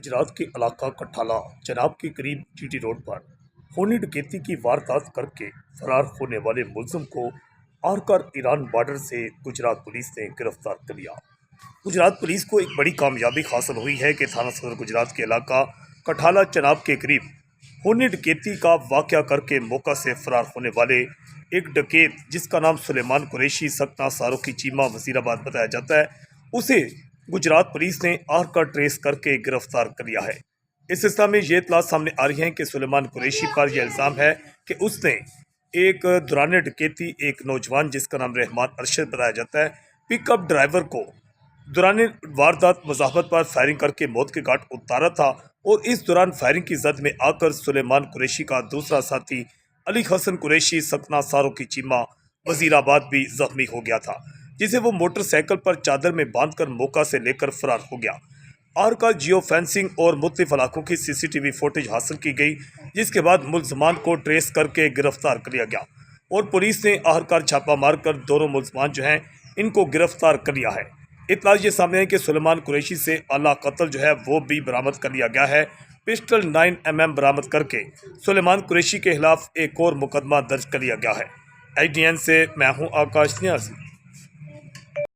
गुजरात के इलाका कठाला चनाब के करीब जीटी रोड पर खूनी डकैती की वारदात करके फरार होने वाले मुलजिम को आरकर ईरान बॉर्डर से गुजरात पुलिस ने गिरफ्तार कर लिया। गुजरात पुलिस को एक बड़ी कामयाबी हासिल हुई है कि थाना सदर गुजरात के इलाका कठाला चनाब के करीब खूनी डकैती का वाक़या करके मौका से फरार होने वाले एक डकैत जिसका नाम सुलेमान कुरैशी सकना सारोकी चीमा वजीराबाद बताया जाता है, उसे गुजरात पुलिस ने आरकर ट्रेस करके गिरफ्तार कर लिया है। इस सिलसिले में ये इत्तला सामने आ रही है कि सुलेमान कुरैशी पर यह इल्ज़ाम है कि उसने एक दौरान डकैती एक नौजवान जिसका नाम रहमान अरशद बताया जाता है, पिकअप ड्राइवर को दौरान वारदात मज़ाहमत पर फायरिंग करके मौत के घाट उतारा था और इस दौरान फायरिंग की जद में आकर सुलेमान कुरैशी का दूसरा साथी अली हसन कुरैशी सकना सारों की चीमा वजीराबाद भी जख्मी हो गया था, जिसे वो मोटरसाइकिल पर चादर में बांधकर मौका से लेकर फरार हो गया। आर का जियो फेंसिंग और मुख्तलिफ इलाकों की सीसीटीवी फुटेज हासिल की गई, जिसके बाद मुलजमान को ट्रेस करके गिरफ्तार कर लिया गया और पुलिस ने आहरकार छापा मारकर दोनों मुलजमान जो हैं इनको गिरफ्तार कर लिया है। इतला ये सामने है कि सुलेमान कुरैशी से आला कत्ल जो है वो भी बरामद कर लिया गया है। पिस्टल 9mm बरामद करके सुलेमान कुरैशी के खिलाफ एक और मुकदमा दर्ज कर लिया गया है। IDN से मैं हूँ आकाश न्याज़ी।